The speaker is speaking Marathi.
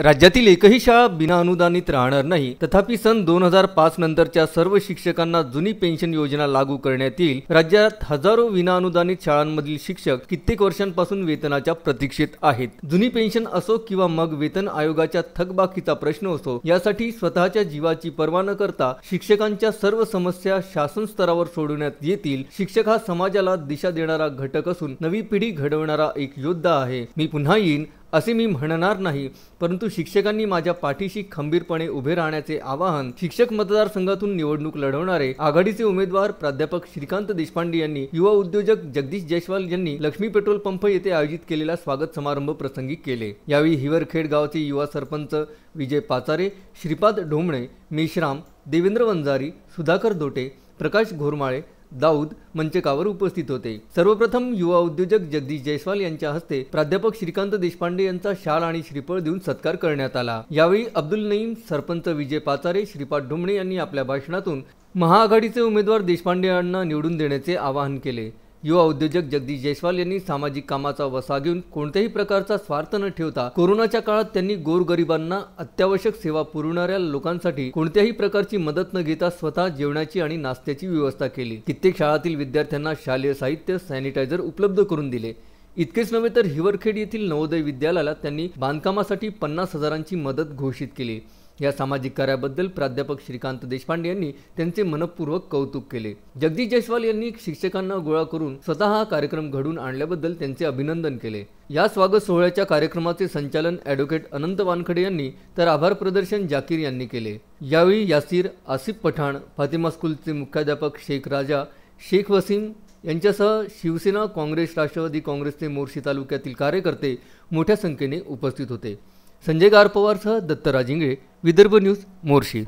राज्यातील एकही शाळा बिना अनुदानित राहणार नाही। तथापि सन 2005 नंतरच्या सर्व शिक्षकांना जुनी पेन्शन योजना लागू करण्यात येईल। राज्यात हजारो विना अनुदानित शाळांमधील शिक्षक कित्येक वर्षांपासून वेतनाच्या प्रतीक्षेत आहेत। जुनी पेन्शन असो किंवा मग वेतन आयोगाच्या थकबाकीचा प्रश्न असो, यासाठी स्वतःच्या जीवाची पर्वा न करता शिक्षकांच्या सर्व समस्या शासन स्तरावर सोडवण्यात येतील। शिक्षक हा समाजाला दिशा देणारा घटक असून नवी पिढी घडवणारा एक योद्धा आहे। मी पुन्हा येईन असे मी म्हणणार नाही, परंतु शिक्षकांनी माझ्या पाठीशी खंबीरपणे उभे राहण्याचे आवाहन शिक्षक मतदारसंघातून निवडणूक लढवणारे आघाडीचे उमेदवार प्राध्यापक श्रीकांत देशपांडे यांनी युवा उद्योजक जगदीश जयस्वाल यांनी लक्ष्मी पेट्रोल पंप येथे आयोजित केलेल्या स्वागत समारंभ प्रसंगी केले। यावेळी हिवरखेड गावचे युवा सरपंच विजय पाचारे, श्रीपाद ढोमणे, मेश्राम, देवेंद्र वंजारी, सुधाकर दोटे, प्रकाश घोरमाळे, दाऊद मंचकावर उपस्थित होते। सर्वप्रथम युवा उद्योजक जगदीश जयस्वाल यांच्या हस्ते प्राध्यापक श्रीकांत देशपांडे यांचा शाल आणि श्रीफळ देऊन सत्कार करण्यात आला। यावेळी अब्दुल नईम, सरपंच विजय पाचारे, श्रीपाद ढोमणे यांनी आपल्या भाषणातून महाआघाडीचे उमेदवार देशपांडे यांना निवडून देण्याचे आवाहन केले। युवा उद्योजक जगदीश जयस्वाल यांनी सामाजिक कामाचा वसा घेऊन कोणत्याही प्रकारचा स्वार्थ न ठेवता कोरोनाच्या काळात त्यांनी गोरगरिबांना अत्यावश्यक सेवा पुरवणाऱ्या लोकांसाठी कोणत्याही प्रकारची मदत न घेता स्वतः जेवणाची आणि नाश्त्याची व्यवस्था केली। कित्येक शाळांतील विद्यार्थ्यांना शालेय साहित्य, सॅनिटायझर उपलब्ध करून दिले। इतकेच नव्हे तर हिवरखेड येथील नवोदय विद्यालयाला त्यांनी बांधकामासाठी 50,000ची मदत घोषित केली। या सामाजिक कार्याबद्दल प्राध्यापक श्रीकांत देशपांडे यांनी त्यांचे मनपूर्वक कौतुक केले। जगदीश जयस्वाल यांनी शिक्षकांना गोळा करून स्वतः हा कार्यक्रम घडवून आणल्याबद्दल त्यांचे अभिनंदन केले। या स्वागत सोहळ्याच्या कार्यक्रमाचे संचालन ॲडव्होकेट अनंत वानखडे यांनी तर आभार प्रदर्शन जाकीर यांनी केले। यावेळी यासीर, आसिफ पठाण, फातिमा स्कूलचे मुख्याध्यापक शेख राजा, शेख वसीम यांच्यासह शिवसेना, काँग्रेस, राष्ट्रवादी काँग्रेसचे मोर्शी तालुक्यातील कार्यकर्ते मोठ्या संख्येने उपस्थित होते। संजय गारपवारसह दत्तराज इंगळे, विदर्भ न्यूज, मोर्शी।